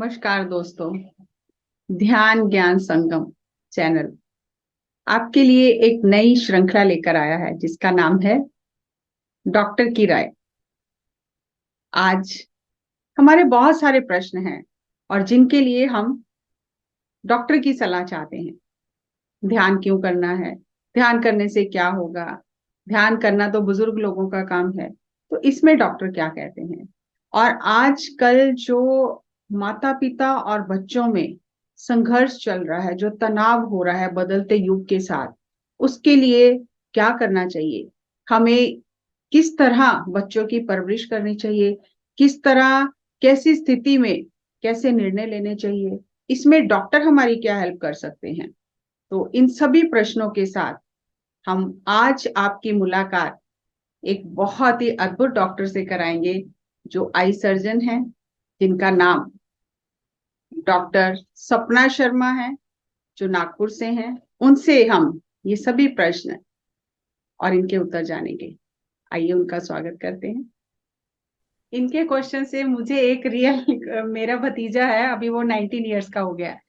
नमस्कार दोस्तों। ध्यान ज्ञान संगम चैनल आपके लिए एक नई श्रृंखला लेकर आया है जिसका नाम है डॉक्टर की राय। आज हमारे बहुत सारे प्रश्न हैं और जिनके लिए हम डॉक्टर की सलाह चाहते हैं। ध्यान क्यों करना है? ध्यान करने से क्या होगा? ध्यान करना तो बुजुर्ग लोगों का काम है, तो इसमें डॉक्टर क्या कहते हैं? और आजकल जो माता पिता और बच्चों में संघर्ष चल रहा है, जो तनाव हो रहा है बदलते युग के साथ, उसके लिए क्या करना चाहिए? हमें किस तरह बच्चों की परवरिश करनी चाहिए? किस तरह, कैसी स्थिति में कैसे निर्णय लेने चाहिए? इसमें डॉक्टर हमारी क्या हेल्प कर सकते हैं? तो इन सभी प्रश्नों के साथ हम आज आपकी मुलाकात एक बहुत ही अद्भुत डॉक्टर से कराएंगे, जो आई सर्जन हैं, जिनका नाम डॉक्टर सपना शर्मा है, जो नागपुर से हैं। उनसे हम ये सभी प्रश्न और इनके उत्तर जानेंगे। आइए उनका स्वागत करते हैं। इनके क्वेश्चन से मुझे एक रियल मेरा भतीजा है, अभी वो 19 इयर्स का हो गया है।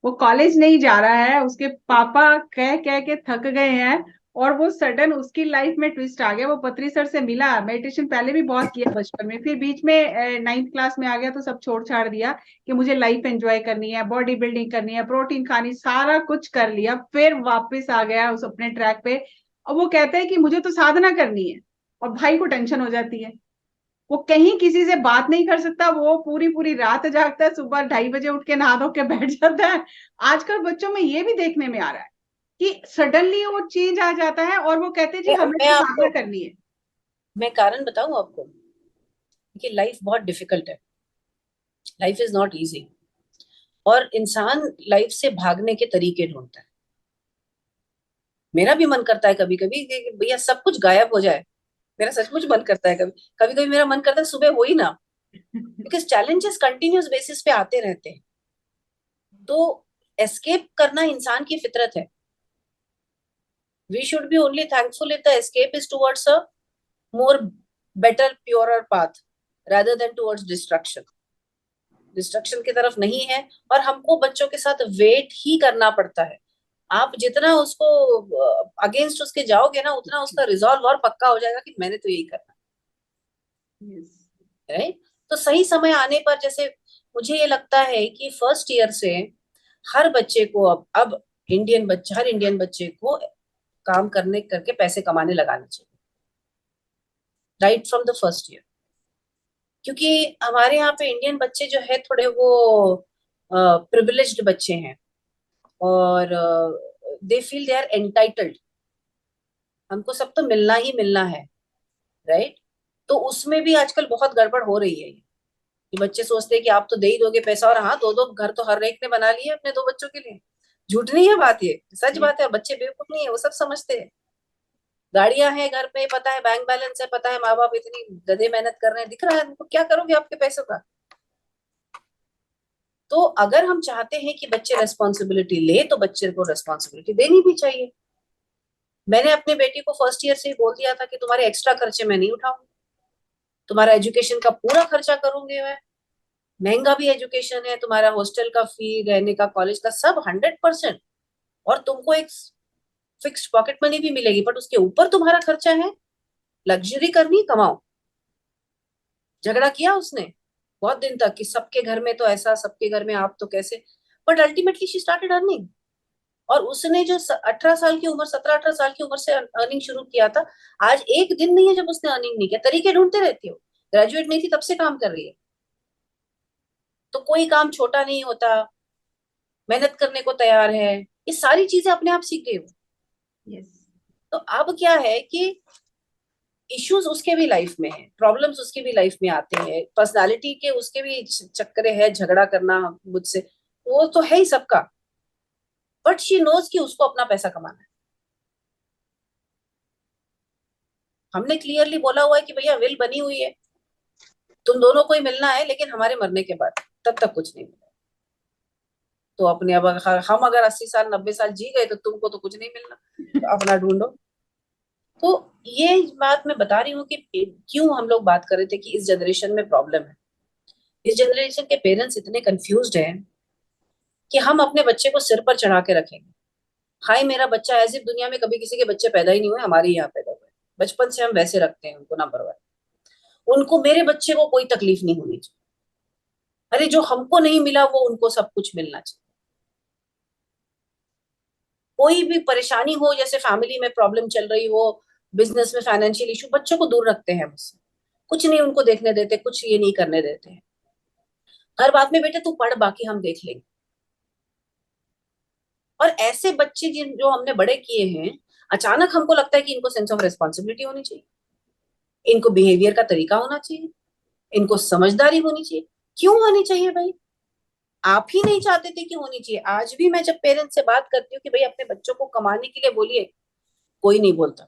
वो कॉलेज नहीं जा रहा है, उसके पापा कह कह के थक गए हैं और वो सडन उसकी लाइफ में ट्विस्ट आ गया। वो पत्री सर से मिला, मेडिटेशन पहले भी बहुत किया बचपन में, फिर बीच में 9th क्लास में आ गया तो सब छोड़ छाड़ दिया कि मुझे लाइफ एंजॉय करनी है, बॉडी बिल्डिंग करनी है, प्रोटीन खानी, सारा कुछ कर लिया, फिर वापस आ गया उस अपने ट्रैक पे। और वो कहते हैं कि मुझे तो साधना करनी है। और भाई को टेंशन हो जाती है, वो कहीं किसी से बात नहीं कर सकता, वो पूरी पूरी रात जागता है, सुबह 2:30 बजे उठ के नहा धो के बैठ जाता है। आजकल बच्चों में ये भी देखने में आ रहा है कि सडनली वो चेंज आ जाता है और वो कहते हैं जी हमें मैं तो साधना आपको करनी है। मैं कारण बताऊं आपको कि लाइफ बहुत डिफिकल्ट है। Life is not easy. और इंसान लाइफ से भागने के तरीके ढूंढता है। मेरा भी मन करता है कभी कभी कि भैया सब कुछ गायब हो जाए। मेरा सचमुच मन करता है। कभी कभी कभी मेरा मन करता है सुबह हो ही ना। बिकॉज चैलेंजेस कंटिन्यूस बेसिस पे आते रहते हैं। तो एस्केप करना इंसान की फितरत है। We should be only thankful if the escape is towards a more better purer path rather than towards destruction. Destruction की तरफ नहीं है। और हमको बच्चों के साथ वेट ही करना पड़ता है। आप जितना उसको अगेंस्ट उसके जाओगे ना, उतना उसका रिजॉल्व और पक्का हो जाएगा कि मैंने तो यही करना Yes. है। राइट। तो सही समय आने पर, जैसे मुझे ये लगता है कि फर्स्ट ईयर से हर बच्चे को अब हर इंडियन बच्चे को काम करने करके पैसे कमाने लगाने चाहिए, right from the first year. क्योंकि हमारे यहाँ पे इंडियन बच्चे जो है थोड़े वो प्रिविलेज्ड बच्चे हैं। और they feel they are entitled. हमको सब तो मिलना ही मिलना है। राइट। तो उसमें भी आजकल बहुत गड़बड़ हो रही है कि बच्चे सोचते हैं कि आप तो दे ही दोगे पैसा, और हाँ, दो दो घर तो हर एक ने बना लिए अपने दो बच्चों के लिए। झूठ नहीं है बात, ये सच Yes. बात है। बच्चे बेवकूफ नहीं है, वो सब समझते हैं। गाड़ियां हैं घर पे, पता है बैंक बैलेंस है, पता है माँ बाप इतनी गधे मेहनत कर रहे हैं, दिख रहा है उनको। क्या करोगे आपके पैसों का? तो अगर हम चाहते हैं कि बच्चे रेस्पॉन्सिबिलिटी ले, तो बच्चे को रेस्पॉन्सिबिलिटी देनी भी चाहिए। मैंने अपने बेटी को फर्स्ट ईयर से ही बोल दिया था कि तुम्हारे एक्स्ट्रा खर्चे मैं नहीं उठाऊंगी, तुम्हारा एजुकेशन का पूरा खर्चा करूंगी मैं। महंगा भी एजुकेशन है, तुम्हारा हॉस्टल का फी, रहने का, कॉलेज का, सब 100%। और तुमको एक फिक्स्ड पॉकेट मनी भी मिलेगी, बट उसके ऊपर तुम्हारा खर्चा है। लग्जरी करनी, कमाओ। झगड़ा किया उसने बहुत दिन तक कि सबके घर में तो ऐसा, सबके घर में आप तो कैसे। But ultimately she started earning. और उसने जो 18 साल की उम्र, 17-18 साल की उम्र से अर्निंग शुरू किया था। आज एक दिन नहीं है जब उसने अर्निंग नहीं किया। तरीके ढूंढते रहती हो। ग्रेजुएट नहीं थी तब से काम कर रही है। तो कोई काम छोटा नहीं होता। मेहनत करने को तैयार है। ये सारी चीजें अपने आप सीख गई वो। Yes. तो अब क्या है कि इश्यूज उसके भी लाइफ में है, प्रॉब्लम्स उसके भी लाइफ में आते हैं, पर्सनालिटी के उसके भी चक्करे है, झगड़ा करना मुझसे, वो तो है ही सबका। बट शी नोज कि उसको अपना पैसा कमाना है। हमने क्लियरली बोला हुआ है कि भैया विल बनी हुई है, तुम दोनों को ही मिलना है, लेकिन हमारे मरने के बाद, तब तक कुछ नहीं मिला। तो अपने अब हम अगर 80 साल 90 साल जी गए तो तुमको तो कुछ नहीं मिलना, तो अपना ढूंढो। तो ये बात मैं बता रही हूँ कि क्यों हम लोग बात कर रहे थे कि इस जनरेशन में प्रॉब्लम है। इस जनरेशन के पेरेंट्स इतने कंफ्यूज्ड हैं कि हम अपने बच्चे को सिर पर चढ़ा के रखेंगे। हाय मेरा बच्चा, एज इफ दुनिया में कभी किसी के बच्चे पैदा ही नहीं हुए, हमारे यहाँ पैदा हुए। बचपन से हम वैसे रखते हैं उनको, नंबर वन। उनको मेरे बच्चे को कोई तकलीफ नहीं होनी चाहिए। अरे जो हमको नहीं मिला वो उनको सब कुछ मिलना चाहिए। कोई भी परेशानी हो, जैसे फैमिली में प्रॉब्लम चल रही हो, बिजनेस में फाइनेंशियल इशू, बच्चों को दूर रखते हैं मुझसे। कुछ नहीं उनको देखने देते, कुछ ये नहीं करने देते हैं। हर बात में बेटे तू पढ़, बाकी हम देख लेंगे। और ऐसे बच्चे जिन जो हमने बड़े किए हैं, अचानक हमको लगता है कि इनको सेंस ऑफ रिस्पॉन्सिबिलिटी होनी चाहिए, इनको बिहेवियर का तरीका होना चाहिए, इनको समझदारी होनी चाहिए। क्यों होनी चाहिए भाई? आप ही नहीं चाहते थे कि होनी चाहिए। आज भी मैं जब पेरेंट्स से बात करती हूँ कि भाई अपने बच्चों को कमाने के लिए बोलिए, कोई नहीं बोलता।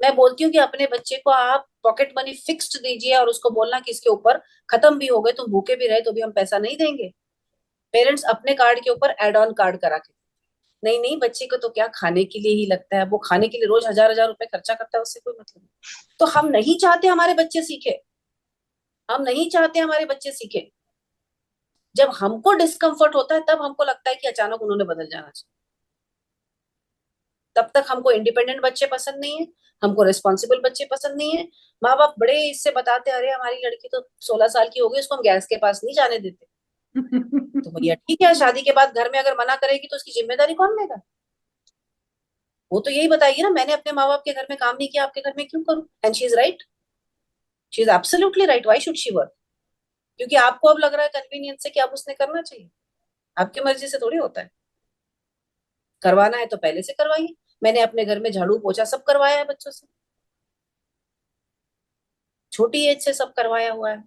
मैं बोलती हूँ कि अपने बच्चे को आप पॉकेट मनी फिक्स्ड दीजिए और उसको बोलना कि इसके ऊपर खत्म भी हो गए, तुम भूखे भी रहे तो भी हम पैसा नहीं देंगे। पेरेंट्स अपने कार्ड के ऊपर एड ऑन कार्ड करा के, नहीं नहीं बच्चे को तो क्या खाने के लिए ही लगता है, वो खाने के लिए रोज हजार हजार रुपए खर्चा करता है, उससे कोई मतलब नहीं। तो हम नहीं चाहते हमारे बच्चे सीखे, हम नहीं चाहते हमारे बच्चे सीखे। जब हमको डिस्कम्फर्ट होता है तब हमको लगता है कि अचानक उन्होंने बदल जाना चाहिए। तब तक हमको इंडिपेंडेंट बच्चे पसंद नहीं है, हमको रिस्पॉन्सिबल बच्चे पसंद नहीं है। माँ बाप बड़े इससे बताते, अरे हमारी लड़की तो 16 साल की हो गई, उसको हम गैस के पास नहीं जाने देते। तो भैया ठीक है, शादी के बाद घर में अगर मना करेगी तो उसकी जिम्मेदारी कौन लेगा? वो तो यही बताइए ना, मैंने अपने माँ बाप के घर में काम नहीं किया, आपके घर में क्यों करूं? And she is right, she is absolutely right. Why should she work? क्योंकि आपको अब लग रहा है कन्वीनियंस से कि अब उसने करना चाहिए। आपकी मर्जी से थोड़ी होता है। करवाना है तो पहले से करवाइए। मैंने अपने घर में झाड़ू पोछा सब करवाया है बच्चों से, छोटी एज से सब करवाया हुआ है।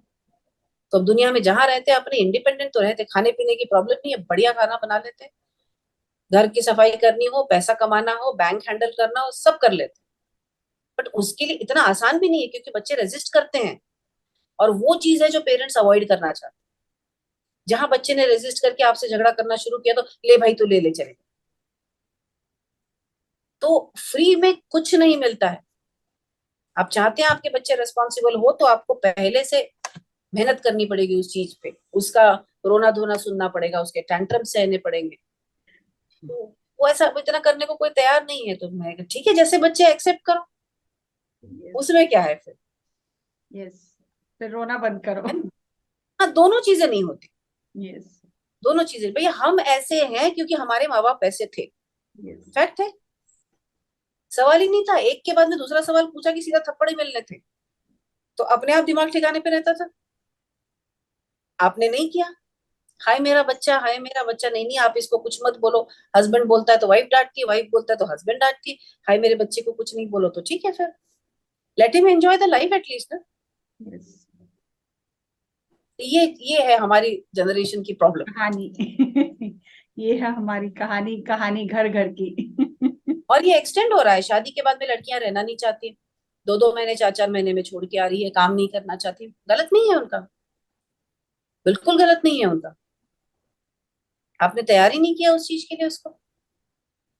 तो अब दुनिया में जहां रहते हैं अपने इंडिपेंडेंट तो रहते, खाने पीने की प्रॉब्लम नहीं है, बढ़िया खाना बना लेते हैं। घर की सफाई करनी हो, पैसा कमाना हो, बैंक हैंडल करना हो, सब कर लेते हैं। बट उसके लिए इतना आसान भी नहीं है, क्योंकि बच्चे रेजिस्ट करते हैं। और वो चीज है जो पेरेंट्स अवॉइड करना चाहते हैं। जहां बच्चे ने रेजिस्ट करके आपसे झगड़ा करना शुरू किया, तो ले भाई तू ले ले चले। तो फ्री में कुछ नहीं मिलता है। आप चाहते हैं आपके बच्चे रिस्पॉन्सिबल हो, तो आपको पहले से मेहनत करनी पड़ेगी उस चीज पे। उसका रोना धोना सुनना पड़ेगा, उसके टैंट्रम सहने पड़ेंगे। तो वो ऐसा इतना करने को कोई तैयार नहीं है, तो मैं ठीक है जैसे बच्चे एक्सेप्ट करो, उसमें क्या है फिर? यस, फिर रोना बंद करो। हाँ, दोनों चीजें नहीं होती। यस। दोनों चीजें भैया, हम ऐसे हैं क्योंकि हमारे माँ बाप ऐसे थे, यस। फैक्ट है। सवाल ही नहीं था, एक के बाद में दूसरा सवाल पूछा कि सीधा थप्पड़ ही मिलने थे। तो अपने आप दिमाग ठिकाने पे रहता था। आपने नहीं किया। हाय मेरा बच्चा, हाय मेरा बच्चा, नहीं नहीं आप इसको कुछ मत बोलो। हस्बैंड बोलता है तो वाइफ डांटती है, वाइफ बोलता है तो हस्बैंड डांटती है। हाय मेरे बच्चे को कुछ नहीं बोलो, तो ठीक है फिर let him enjoy the life at least ना। यस। तो ये है हमारी जनरेशन की प्रॉब्लम। कहानी। ये है हमारी कहानी, कहानी घर घर की। और ये एक्सटेंड हो रहा है, शादी के बाद में लड़कियां रहना नहीं चाहती, 2-2 महीने 4-4 महीने में छोड़ के आ रही है, काम नहीं करना चाहती। गलत नहीं है उनका, बिल्कुल गलत नहीं है उनका। आपने तैयारी नहीं किया उस चीज के लिए उसको।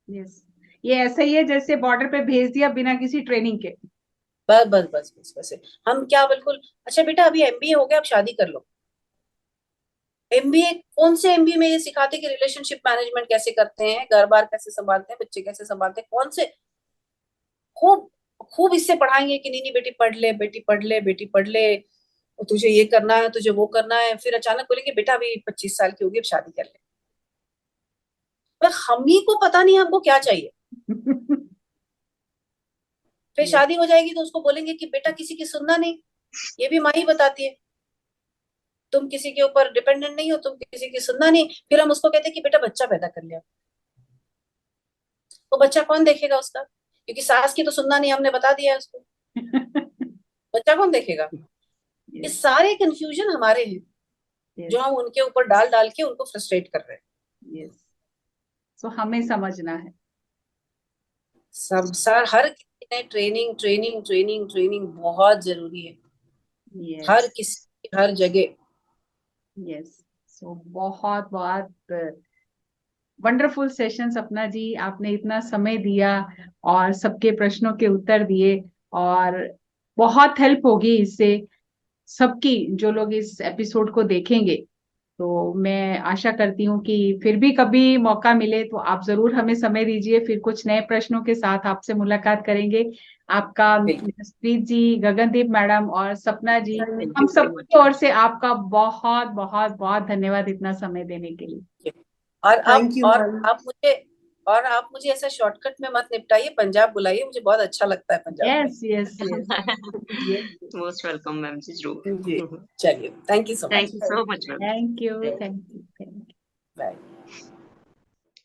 यस, ये ऐसा ही है जैसे बॉर्डर पे भेज दिया बिना किसी ट्रेनिंग के। बस बस बस बस बस हम क्या बिल्कुल, अच्छा बेटा अभी एमबीए हो गया, अब शादी कर लो। एमबीए कौन से एमबीए में ये सिखाते कि रिलेशनशिप मैनेजमेंट कैसे करते हैं, घर बार कैसे संभालते हैं, बच्चे कैसे संभालते हैं? कौन से? खूब खूब इससे पढ़ाएंगे कि नहीं नहीं बेटी पढ़ ले, बेटी पढ़ ले, बेटी पढ़ ले, और तुझे ये करना है, तुझे वो करना है। फिर अचानक बोलेंगे बेटा अभी 25 साल की होगी, अब शादी कर ले। पर हम ही को पता नहीं हमको क्या चाहिए। फिर यस। शादी हो जाएगी तो उसको बोलेंगे कि बेटा किसी की सुनना नहीं। ये भी माँ ही बताती है, तुम किसी के ऊपर डिपेंडेंट नहीं हो, तुम किसी की सुनना नहीं। फिर हम उसको कहते हैं कि बेटा बच्चा पैदा कर लिया। तो बच्चा कौन देखेगा उसका? क्योंकि सास की तो सुनना नहीं, हमने बता दिया है उसको। बच्चा कौन देखेगा? ये यस। सारे कंफ्यूजन हमारे हैं, जो यस। हम उनके ऊपर डाल डाल के उनको फ्रस्ट्रेट कर रहे हैं। यस। सो हमें समझना है। सब सर हर किसी ने ट्रेनिंग ट्रेनिंग ट्रेनिंग ट्रेनिंग बहुत जरूरी है, यस। हर किसी हर जगह। यस। सो बहुत बहुत वंडरफुल सेशन सपना जी, आपने इतना समय दिया और सबके प्रश्नों के उत्तर दिए, और बहुत हेल्प होगी इससे। सबकी, जो लोग इस एपिसोड को देखेंगे, तो मैं आशा करती हूँ कि फिर भी कभी मौका मिले तो आप जरूर हमें समय दीजिए, फिर कुछ नए प्रश्नों के साथ आपसे मुलाकात करेंगे। आपका, बिल्कुल। जसप्रीत जी, गगनदीप मैडम और सपना जी, थैंक हम यू वेरी सबकी मच। ओर से आपका बहुत बहुत बहुत धन्यवाद इतना समय देने के लिए। और थैंक यू मैम। आप मुझे ऐसा शॉर्टकट में मत निपटाइए, पंजाब बुलाइए, मुझे बहुत अच्छा लगता है पंजाब में। Yes yes yes. Most welcome ma'am ji, जी, जरूर। चलिए, thank you so much. Thank you so much ma'am. Thank you thank you. Bye.